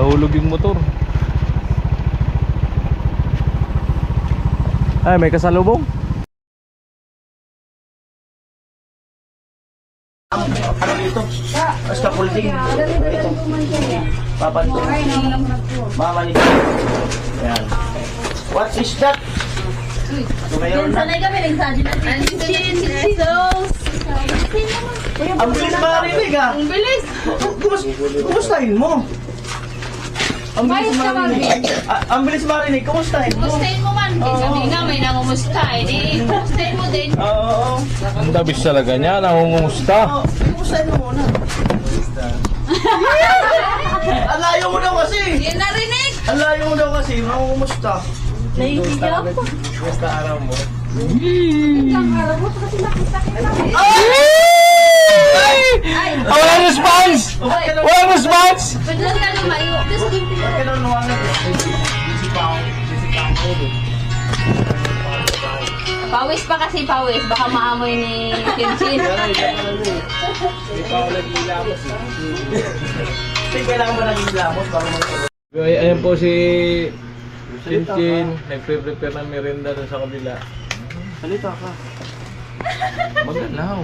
Nahulog yung motor. Ay, may kasalubong. Ano dito? Basta pulding. Ito. Papanto. Mama nito. Yan. What is that? So, mayroon na. Sanay kami ng sabi natin. Ang bilis marinig ah. Ang bilis. Kumustahin mo? Ang bilis marinig. Ang bilis marinig. Kumustahin mo? Kumustahin mo man. Sabi nga may nangumusta. Eh, kumustahin mo din. Oo. Ang dabis talaga niya, nangungumusta. Kumustahin mo muna. Ang layo mo daw kasi. Yan narinig. Ang layo mo daw kasi. Kumusta? Naiiyak ako. Kumusta araw mo? Ang araw mo kasi nakita. Walang response! Walang response! Pwede lang ka lumayo. Bakit ang nuwangan? Pawis pa kasi pawis. Baka maamoy ni Kinchin. Kailangan ba naging lamos bago mag-uwi? Ayan po si Chinchin, nagpre-prepare ng merienda dun sa kabila. Halika ka. Magalaw.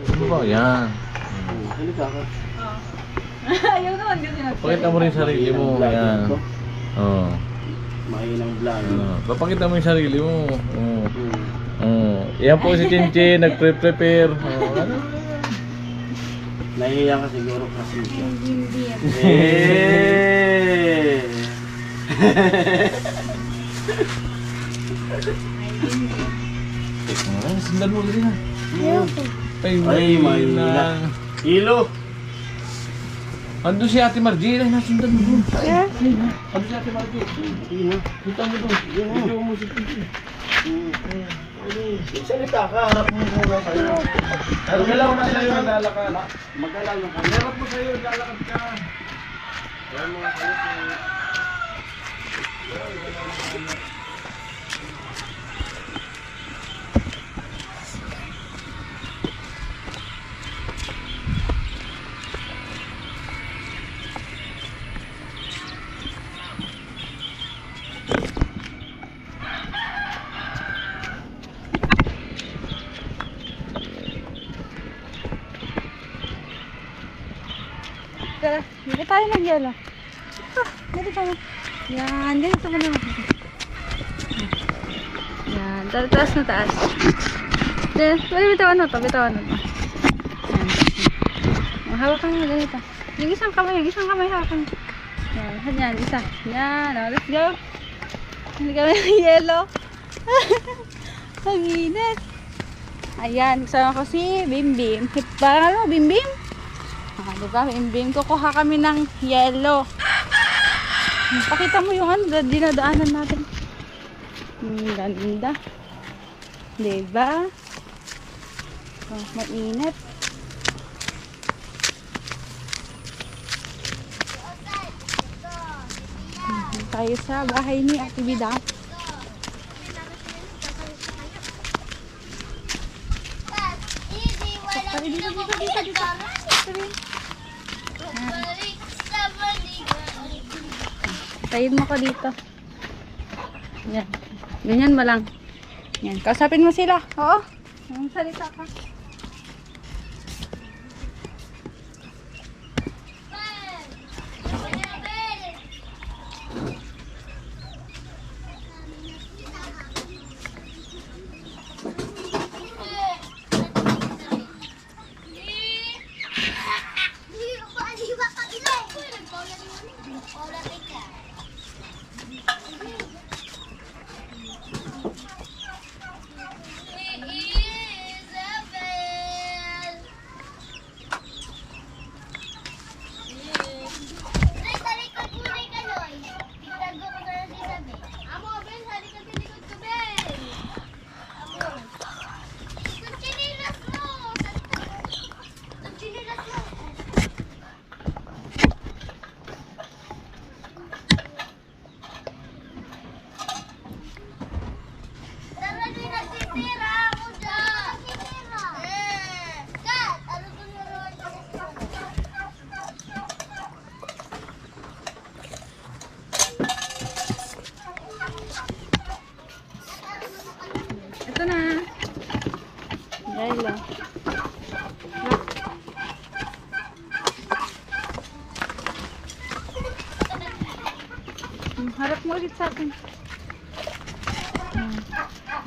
Ano ba yan? Halika ka. Ayaw naman kasi Pakita mo rin sarili mo. Yan. Oo. Mahinang vlog. Papakita mo yung sarili mo. Yan po si Chinchin, nagpre-prepare. Ano? Nahihiya ka siguro kasi. Sundan mo rin ha. Ay, mahina. Hilo. Ando si Ate Margie, ay nasundan mo doon. Ando si Ate Margie. Kita mo doon. Video mo si Chinchin. Salita ka, harap mo muna sa'yo. Magalaw na sa'yo, naglalakad. Magalaw na ka. Harap mo sa'yo, naglalakad ka. Ayan mga sa'yo. Tara, dito tayo mag-yelo. Dito tayo. Yan, ganito mo naman. Yan, taas na taas. Yan, bitawan mo to, bitawan mo to. Yan, hawakan mo ganito. Yung isang kamay hawakan mo. Yan, isa. Yan, let's go. Hindi kami ng yelo. Ang init. Ayan, kasama ko si Bimbim. Parang ano, Bimbim? Diba? Bimbim, kukuha kami ng yelo. Pakita mo yung ano, dinadaanan natin. Ganda. Diba? Oh, mainit. Tayo sa bahay ni Ate Bida. Tayin mo ko dito. Yan. Ganyan mo lang. Yan. Kausapin mo sila. Oo. Salita ka. Harap mo ulit sa akin.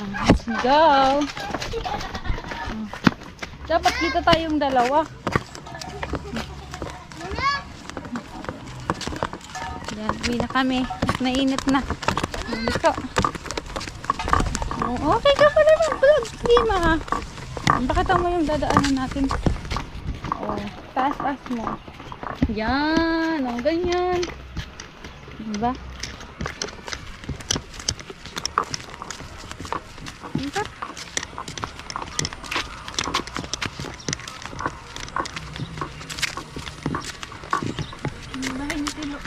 Let's go. Dapat dito tayong dalawa. Yan, uwi na kami. Nainit na. Dito. Okay ka pala mag-vlog. Hindi ma. Pakita mo yung dadaanan natin. Oh, taas mo. Yan. O, ganyan. Diba? Diba? Bahay ni Tilo.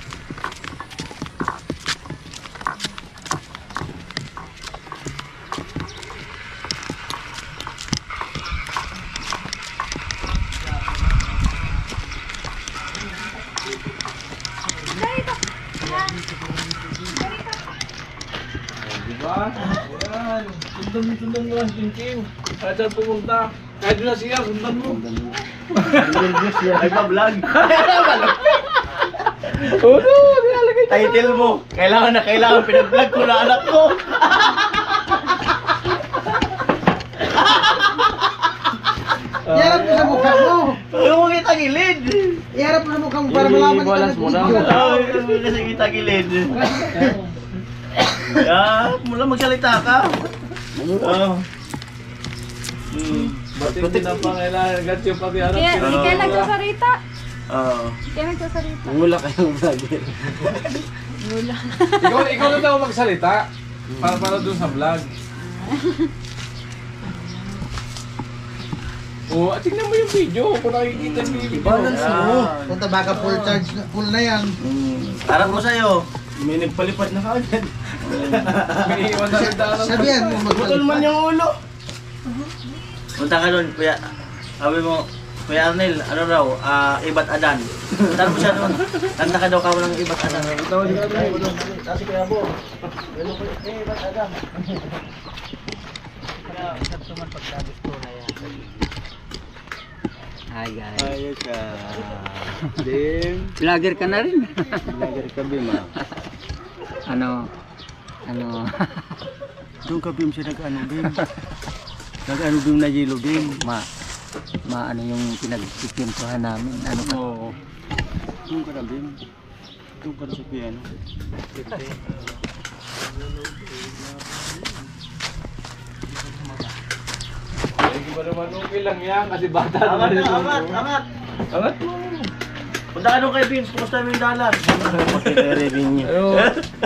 Diba? Ayan. Sundan mo lang, Chinching. Kahit saan pumunta. Kahit doon na siya, sundan mo. Ay pa vlog. Oh no, nilalagay niya. Title mo. Kailangan pinag-vlog ko na anak ko. Iharap mo sa mukha mo. Huwag mo kita gilid. Iharap mo sa mukha mo para malaman Iwalas mo lang. Huwag mo kasi kita gilid. Mula magsalita ka. Ba't hindi na pangailangan yung pati harap? Kaya, hindi kayo nagsasalita. Oo. Hindi kayo nagsasalita. Mula kayong vlogger. Wala. Ikaw na daw magsalita. Para dun sa vlog. Oh, tingnan mo yung video kung nakikita mo yung video. Balance mo. Punta baka full charge, full na yan. Harap mo sa'yo. May nagpalipad na kagad. May iwan na rin daan. Sabihan mo Putol man magpalipad. yung ulo. Punta ka doon, kuya. Sabi mo, Kuya Arnel, ano raw, Ibat Adan. Punta mo siya doon. Tanda ka daw ka ng Ibat Adan. Tawag ka doon. Kasi Kuya Bo. Ibat Adan. Hi guys. Ayos ka. Vlogger ka na rin. Vlogger ka, Bim, ah. ano? Doon ka, Bim, siya nag-ano, Bim. Nag-ano, Bim, na yellow, Bim. Ano yung pinagkikwentuhan namin? Ano ka? Oo. Doon ka na, Bim. Doon ka na sa piano. Hindi ba naman okay lang yan kasi bata Angat naman na, yung- angat. Angat mo. Punta ka doon kay Vince, kumusta mo yung dollar? Revenue. Ano?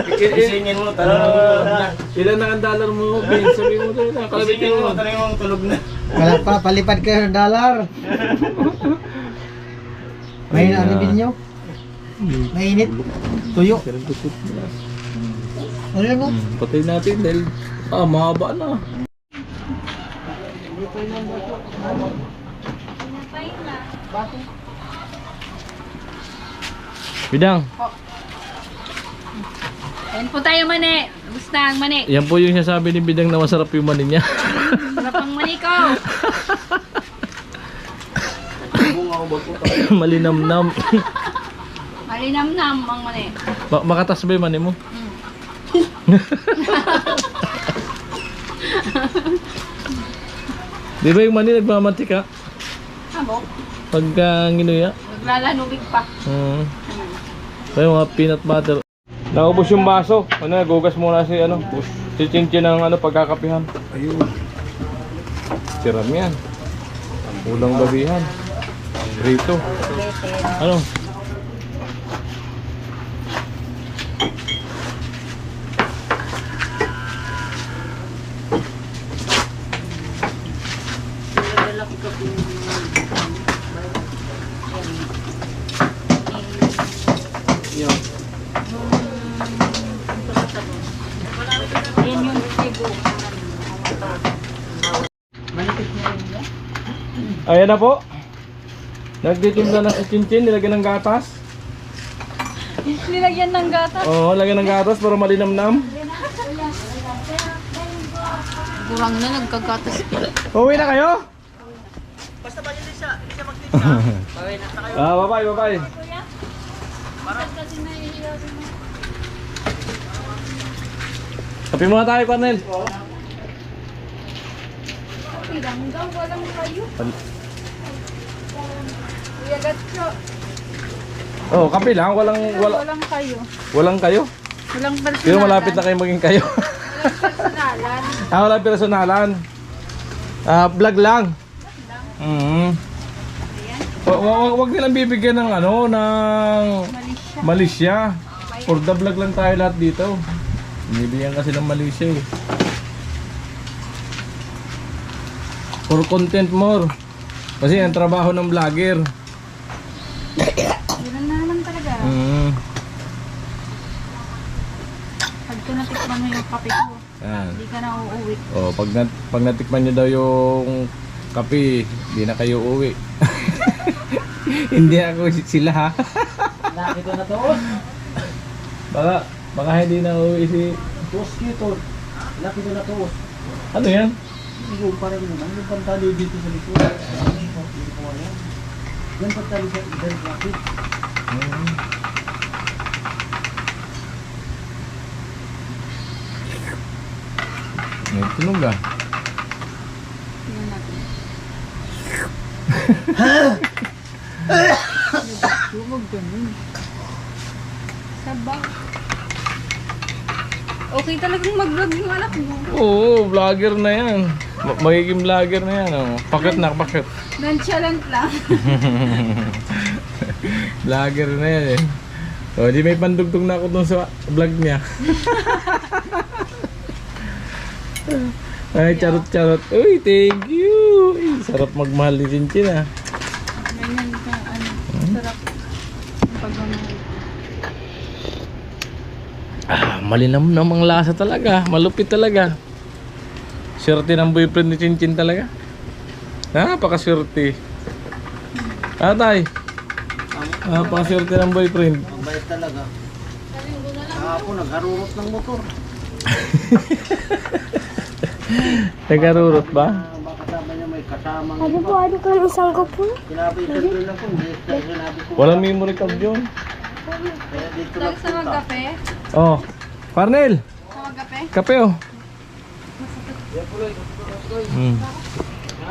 Isingin mo, tanong mo tulog na. Ilan na ang dollar mo, Vince? Sabi mo tayo na, kalabitin Isingin mo. mo, tanong mo tulog na. Wala pa, palipad kayo ng dollar. May naanibin nyo? Mainit. Tuyo. Ano yun mo? Patay natin dahil mahaba na. Bidang, Ayan po tayo, mani. Gusto ang mani. yan po yung sasabi ni Bidang na masarap yung mani niya. Sarap ang mani ko. Malinamnam. Malinamnam ang mani. Makatas ba yung mani mo? Di ba yung mani nagmamantika? Habok. Pagka ginuya? Naglalanubig pa. So yung mga peanut butter. Naubos yung baso. Ano, gugas muna si si Chinchin ng pagkakapihan. Ayun. Siram yan. Ulang babihan. Rito. Ano? Ayan yung sibo. Ayan na po. Nagtitimpla na si Chinchin, nilagyan ng gatas. Nilagyan ng gatas. Oo, lagyan ng gatas para malinamnam. Kurang na, nagkagatas pa. Uwi na kayo? Basta ba hindi siya magtinda? Bye-bye. Kape muna tayo, Cornel. Hanggang walang kayo. Kuya Gatso. Oh, kape lang. Walang kayo. walang kayo. Walang personalan. Pero malapit na kayo maging kayo. Walang personalan. Walang personalan. Vlog lang. Wag nilang bibigyan ng Malaysia. For the vlog lang tayo lahat dito. Binibigyan kasi ng Malaysia eh. For content more. Kasi ang trabaho ng vlogger. Ganun na naman talaga. Pag natikman mo yung kape ko, Yan. hindi ka na uuwi. Oh, pag natikman niyo daw yung kape, hindi na kayo uwi. Hindi ako sila ha. Nakito na to. Baka hindi na uwi si... Tos kito. Nakito na to. Ano yan? Yung parang naman, yung pantali dito sa likod. Yan pantali sa ibang traffic. May tunog ah. Tingnan natin. Lumog ganun. Sabaw. Okay talagang mag-vlog yung anak mo. Oo, vlogger na yan. Magiging vlogger na yan. Oh. Pakit na, pakit. Nonchalant lang. Vlogger na yan eh. O, di may pandugtog na ako dun sa vlog niya. Ay, charot-charot. Uy, thank you. Ay, sarap magmahal ni Chinchin ah. Ganyan ka, sarap. Ang pagmamahal. Malinam namang lasa talaga. Malupit talaga. Swerte ng boyfriend ni Chinchin talaga. Napakaswerte. Tay. Napakaswerte ng boyfriend. Ang bait talaga. Kahapon, nagharurot ng motor. Nagarurot ba? Baka kasama niya may kasamang Ano po, ano ka isang kapo? Sinabi ko ako, sinabi ko. Walang memory card yun. Kaya dito Lagi sa magkape? Oh. Parnel. Sa magkape? Kape oh.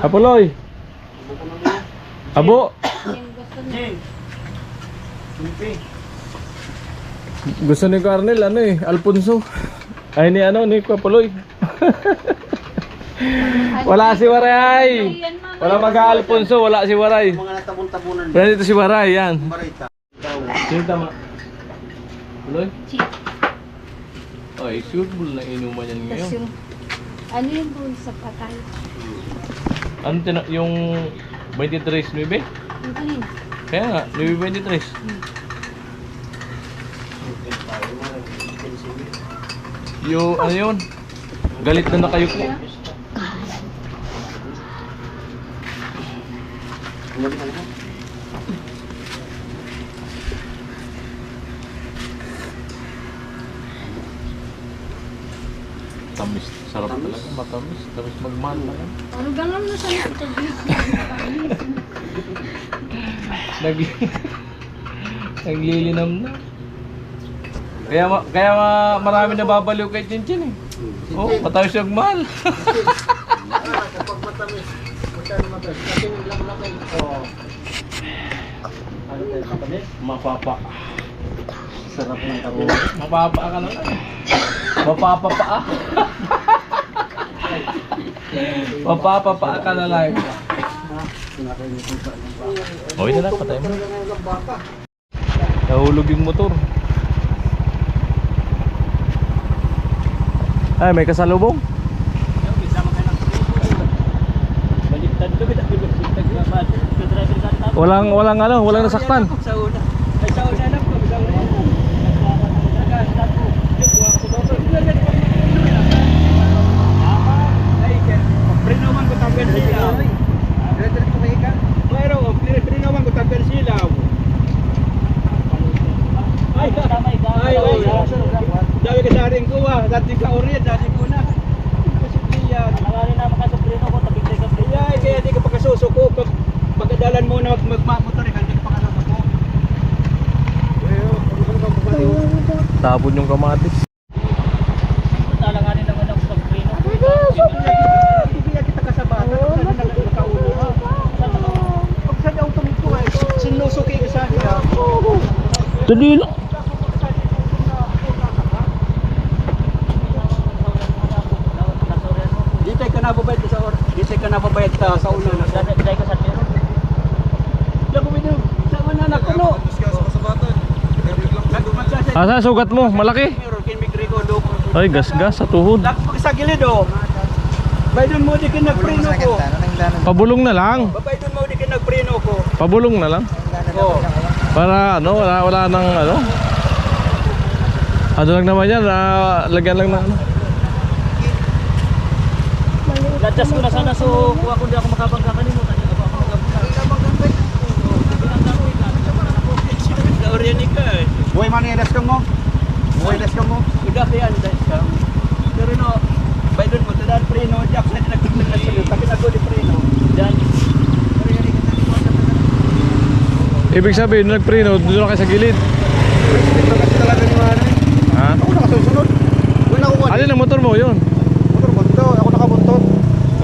Apuloy. Abo. Gusto ni Carnel Alfonso. Ay ni ni Apuloy. Wala si Waray. Wala mag-Alfonso, wala si Waray. mga natabon-tabunan Pero dito si Waray, yan. Marita. Sino tama? Apuloy? Ay, sure bull na inuman yan ngayon. Yung, ano yung bull sa patay? Ano yung 23, 9? Yung kanina. Kaya nga, 9:23. Yung ano yun? Galit na kayo po. Tamis, sarap talaga, matamis. Tapos magmahal na yan. Ano ganun na sa interview? Naglilinam na. Kaya marami na babaliw kay Chinchin eh. Oh, patawis yung mahal. Kapag matamis, magkano matamis? Kasi lang naman. Oo. Ano tayo matamis? Mapapa. Sarap ng karo. Mapapa ka na lang. Mapapa pa. Mapapa ka na lang. Okay na lang, patay mo. Nahulog yung motor. Ay, may kasalubong. Walang nasaktan. Dami ka sa rin ko dati ka orient, dati ko na. Kasi yan. Nakali na makasuprino ko, tabigay ka. Kaya di ka pakasusuko. Pag magadalan mo na magmamotor, hindi ka pakasusuko. Tapon yung kamatis. Talaga Dali lang. Dito ka nababayad sa dito ka nababayad sa una na. Dahil ko sa tiro. Lago mo dito. Sa una na kuno. Asa sugat mo? Malaki? Ay, gas-gas sa tuhod. Pag sa gilid oh. Baydon mo di ka nagpreno ko. Pabulong na lang. Baydon mo di ka nagpreno ko. Pabulong na lang. Oh. Para ano, wala nang ano. Ano lang naman yan, lagyan lang na ano. Ladas ko na sana so kung ako di ako makapagkakalimutan. Oriani ka. Boy man edas ka mo. Boy edas ka mo. Udah yan edas ka. Pero no, baydon mo tadaan preno jak sa nagtignan na sila. Tapi ako di preno. Dan Ibig sabihin, nagpreno, doon na kayo sa gilid. talaga ni Manay. Ha? Ako nakasusunod. Wala ako Alin ang motor mo yun? motor bunto. Ako nakabuntot.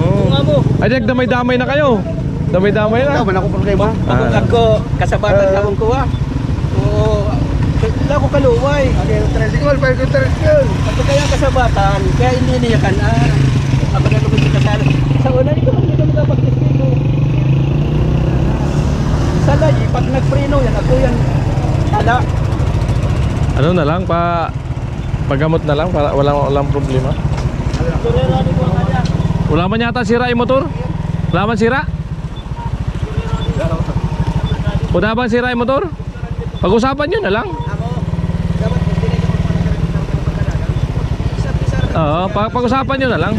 Oo. Ay, damay-damay na kayo. Damay-damay na. Man ako problema. Ako kasabatan sa akong kuha. Oo. Wala ko kaluway. Ano tricycle, tricycle. At kaya kasabatan, kaya hindi niya kan. Ako na lugod sa kasal. Sa una nito hindi kami kapag-testigo. Sa lagi, pag nagpreno yan, ako yan. Hala. Ano na lang, pagamot na lang, para walang problema. Wala man yata sira yung motor? Wala man sira? Wala bang sira yung motor? Pag-usapan nyo na lang. Oo, pag-usapan nyo na lang.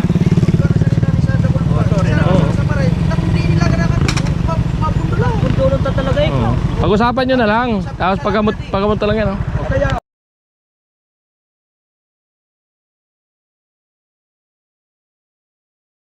Pagdulog ta talaga eh. Pag-usapan nyo na lang. Tapos pagamot na lang yan. Oh. Kaya